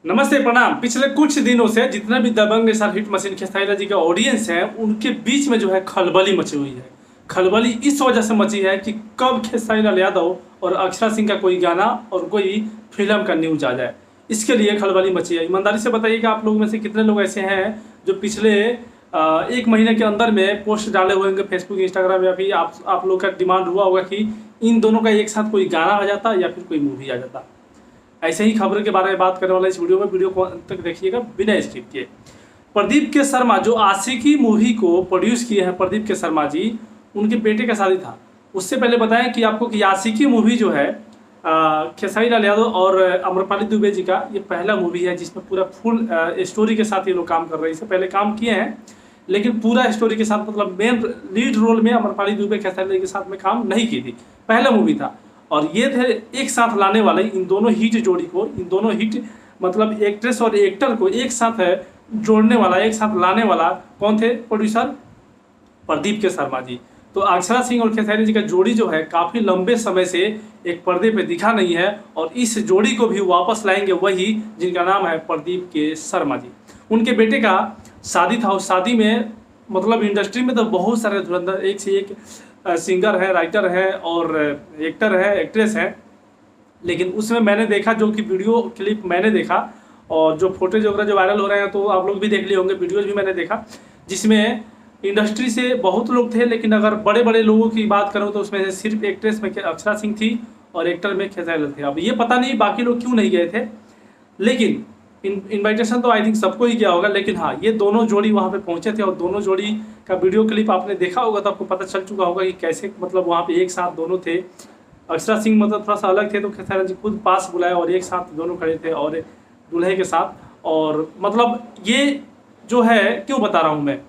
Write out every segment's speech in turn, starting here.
नमस्ते प्रणाम। पिछले कुछ दिनों से जितना भी दबंग star hit machine Khesari Lal ji का ऑडियंस है उनके बीच में जो है खलबली मची हुई है। खलबली इस वजह से मची है कि कब खेसारी लाल यादव और अक्षरा सिंह का कोई गाना और कोई फिल्म का न्यूज आ जाए, इसके लिए खलबली मची है। ईमानदारी से बताइएगा आप लोगों में से कितने लोग ऐसे हैं जो पिछले एक महीने के अंदर में पोस्ट डाले हुए होंगे फेसबुक इंस्टाग्राम या फिर आप लोग का डिमांड हुआ होगा कि इन दोनों का एक साथ कोई गाना आ जाता या फिर कोई मूवी आ जाता। ऐसे ही खबर के बारे में बात करने वाला इस वीडियो में, वीडियो को अंत तक देखिएगा बिना स्किप किए। प्रदीप के शर्मा जो आशिकी मूवी को प्रोड्यूस किए हैं, प्रदीप के शर्मा जी, उनके बेटे का शादी था। उससे पहले बताएं कि आपको कि आशिकी मूवी जो है खेसारी लाल यादव और आम्रपाली दुबे जी का ये पहला मूवी है जिसमें पूरा फुल स्टोरी के साथ ये लोग काम कर रहे हैं। इससे पहले काम किए हैं लेकिन पूरा स्टोरी के साथ, मतलब मेन लीड रोल में आम्रपाली दुबे खेसारी लाल के साथ में काम नहीं की थी, पहला मूवी था। और ये थे एक साथ लाने वाले इन दोनों हिट जोड़ी को, इन दोनों हिट मतलब एक्ट्रेस और एक्टर को एक साथ जोड़ने वाला, एक साथ लाने वाला कौन थे? प्रोड्यूसर प्रदीप के शर्मा जी। तो अक्षरा सिंह और खेसारी जी का जोड़ी जो है काफ़ी लंबे समय से एक पर्दे पे दिखा नहीं है और इस जोड़ी को भी वापस लाएंगे वही जिनका नाम है प्रदीप के शर्मा जी। उनके बेटे का शादी था, उस शादी में मतलब इंडस्ट्री में तो बहुत सारे धुरंधर एक से एक सिंगर है, राइटर है और एक्टर है, एक्ट्रेस है। लेकिन उसमें मैंने देखा जो कि वीडियो क्लिप मैंने देखा और जो फोटोज वगैरह जो वायरल हो रहे हैं तो आप लोग भी देख लिए होंगे, वीडियोज भी मैंने देखा जिसमें इंडस्ट्री से बहुत लोग थे। लेकिन अगर बड़े बड़े लोगों की बात करूँ तो उसमें से सिर्फ एक्ट्रेस में अक्षरा सिंह थी और एक्टर में खेसारी लाल थे। अब ये पता नहीं बाकी लोग क्यों नहीं गए थे, लेकिन इनविटेशन तो आई थिंक सबको ही किया होगा। लेकिन हाँ, ये दोनों जोड़ी वहाँ पे पहुँचे थे और दोनों जोड़ी का वीडियो क्लिप आपने देखा होगा तो आपको पता चल चुका होगा कि कैसे मतलब वहाँ पे एक साथ दोनों थे। अक्षरा सिंह मतलब थोड़ा सा अलग थे तो खेसारी जी खुद पास बुलाए और एक साथ दोनों खड़े थे और दूल्हे के साथ। और मतलब ये जो है क्यों बता रहा हूँ मैं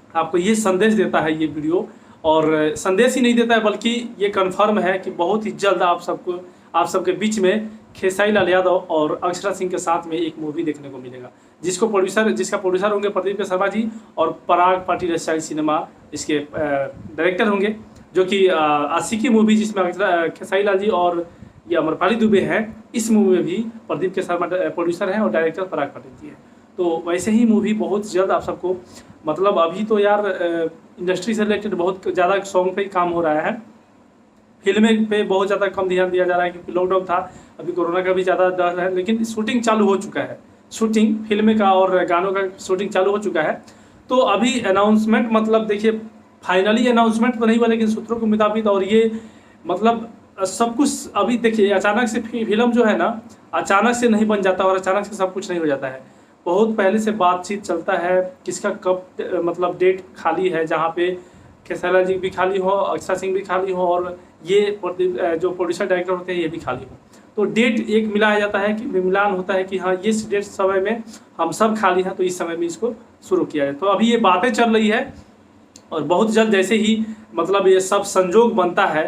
आपको, ये संदेश देता है ये वीडियो, और संदेश ही नहीं देता है बल्कि ये कन्फर्म है कि बहुत ही जल्द आप सबके बीच में खेसारी लाल यादव और अक्षरा सिंह के साथ में एक मूवी देखने को मिलेगा जिसका प्रोड्यूसर होंगे प्रदीप के शर्मा जी और पराग पाटिल स्टाइल सिनेमा इसके डायरेक्टर होंगे, जो कि आशिकी मूवी जिसमें खेसारी लाल जी और ये आम्रपाली दुबे हैं, इस मूवी में भी प्रदीप के शर्मा प्रोड्यूसर हैं और डायरेक्टर पराग पाटिल जी हैं। तो वैसे ही मूवी बहुत जल्द आप सबको, मतलब अभी तो यार इंडस्ट्री से रिलेटेड बहुत ज़्यादा सॉन्ग पे ही काम हो रहा है, फिल्में पे बहुत ज़्यादा कम ध्यान दिया जा रहा है क्योंकि लॉकडाउन था, अभी कोरोना का भी ज़्यादा डर है। लेकिन शूटिंग चालू हो चुका है, शूटिंग फिल्में का और गानों का शूटिंग चालू हो चुका है। तो अभी अनाउंसमेंट मतलब देखिए फाइनली अनाउंसमेंट तो नहीं हुआ लेकिन सूत्रों के मुताबिक, और ये मतलब सब कुछ अभी देखिए अचानक से फिल्म जो है ना अचानक से नहीं बन जाता और अचानक से सब कुछ नहीं हो जाता है। बहुत पहले से बातचीत चलता है किसका कब मतलब डेट खाली है, जहाँ पे खेसारी लाल जी भी खाली हो, अक्षरा सिंह भी खाली हो और ये जो प्रोड्यूसर डायरेक्टर होते हैं ये भी खाली हो, तो डेट एक मिलाया जाता है कि मिलान होता है कि हाँ ये डेट समय में हम सब खाली हैं तो इस समय में इसको शुरू किया जाए। तो अभी ये बातें चल रही है और बहुत जल्द जैसे ही मतलब ये सब संजोग बनता है,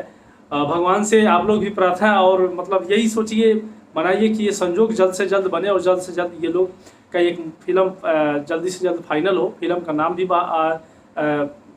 भगवान से आप लोग भी प्रार्थना और मतलब यही सोचिए मनाइए कि ये संजोग जल्द से जल्द बने और जल्द से जल्द ये लोग का एक फिल्म जल्दी से जल्द फाइनल हो, फिल्म का नाम भी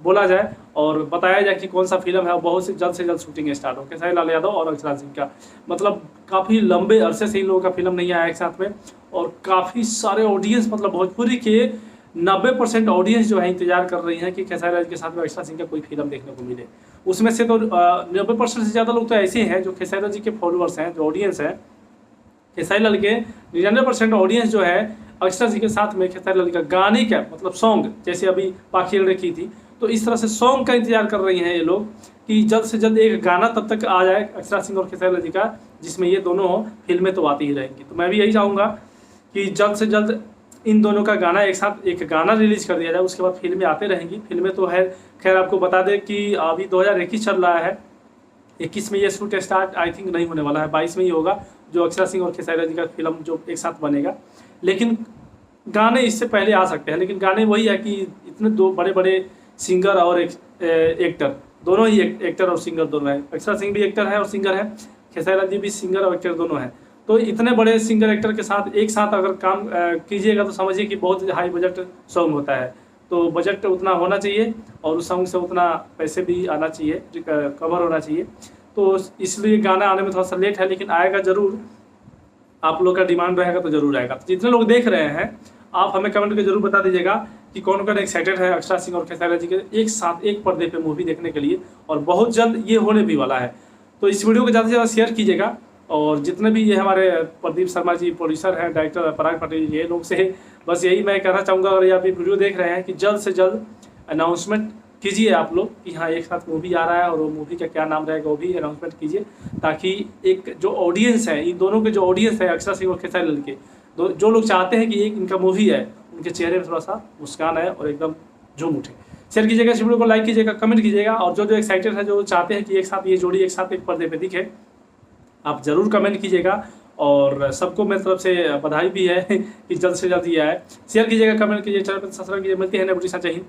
बोला जाए और बताया जाए कि कौन सा फिल्म है और बहुत से जल्द शूटिंग स्टार्ट हो। खेसारी लाल यादव और अक्षरा सिंह का मतलब काफ़ी लंबे अरसे से इन लोगों का फिल्म नहीं आया एक साथ में और काफ़ी सारे ऑडियंस मतलब भोजपुरी के 90% ऑडियंस जो है इंतजार कर रही हैं कि खेसारी लाल के साथ में अक्षरा सिंह का कोई फिल्म देखने को मिले। उसमें से तो 90% से ज़्यादा लोग तो ऐसे हैं जो खेसारी लाल जी के फॉलोअर्स हैं, जो ऑडियंस हैं खेसारी लाल के 99% ऑडियंस जो है अक्षरा सिंह के साथ में खेसारी लाल का गाने का मतलब सॉन्ग, जैसे अभी पाखी की थी, तो इस तरह से सॉन्ग का इंतजार कर रही हैं ये लोग कि जल्द से जल्द एक गाना तब तक आ जाए अक्षरा सिंह और खेसारी लाल जी का जिसमें ये दोनों फिल्में तो आती ही रहेंगी। तो मैं भी यही चाहूँगा कि जल्द से जल्द इन दोनों का गाना एक साथ एक गाना रिलीज कर दिया जाए, उसके बाद फिल्में आते रहेंगी। फिल्में तो है, खैर आपको बता दें कि अभी 2021 चल रहा है, 21 में ये शूट स्टार्ट आई थिंक नहीं होने वाला है, 22 में ही होगा जो अक्षरा सिंह और खेसारी लाल जी का फिल्म जो एक साथ बनेगा। लेकिन गाने इससे पहले आ सकते हैं, लेकिन गाने वही है कि इतने दो बड़े बड़े सिंगर और एक्टर दोनों ही एक्टर और सिंगर दोनों हैं। अक्षरा सिंह भी एक्टर है और सिंगर है, खेसारी लाल जी भी सिंगर और एक्टर दोनों हैं। तो इतने बड़े सिंगर एक्टर के साथ एक साथ अगर काम कीजिएगा तो समझिए कि बहुत हाई बजट सॉन्ग होता है। तो बजट उतना होना चाहिए और उस सॉन्ग से उतना पैसे भी आना चाहिए, कवर होना चाहिए। तो इसलिए गाना आने में थोड़ा सा लेट है लेकिन आएगा ज़रूर। आप लोग का डिमांड रहेगा तो जरूर आएगा। तो जितने लोग देख रहे हैं आप हमें कमेंट करके जरूर बता दीजिएगा कि कौन कौन एक्साइटेड है अक्षरा सिंह और खेसारी लाल जी के एक साथ एक पर्दे पे मूवी देखने के लिए, और बहुत जल्द ये होने भी वाला है। तो इस वीडियो को ज़्यादा से ज़्यादा शेयर कीजिएगा, और जितने भी ये हमारे प्रदीप शर्मा जी प्रोड्यूसर हैं, डायरेक्टर पराग पटेल, ये लोग से बस यही मैं कहना चाहूँगा, अगर ये आप वीडियो देख रहे हैं कि जल्द से जल्द अनाउंसमेंट कीजिए आप लोग कि हाँ एक साथ मूवी आ रहा है, और वो मूवी का क्या नाम रहेगा वो भी अनाउंसमेंट कीजिए, ताकि एक जो ऑडियंस है, इन दोनों के जो ऑडियंस है अक्षरा सिंह और खेसारी लाल के, जो लोग चाहते हैं कि एक इनका मूवी है, उनके चेहरे पर थोड़ा सा मुस्कान आए और एकदम झूम उठे। शेयर कीजिएगा इस वीडियो को, लाइक कीजिएगा, कमेंट कीजिएगा, और जो एक्साइटेड है, जो चाहते हैं कि एक साथ ये जोड़ी एक साथ एक पर्दे पे दिखे, आप ज़रूर कमेंट कीजिएगा। और सबको मेरी तरफ से बधाई भी है कि जल्द से जल्द ये आए। शेयर कीजिएगा, कमेंट कीजिए, चैनल पर सब्सक्राइब कीजिए। मिलती है नेक्स्ट वीडियो के साथ। जय हिंद।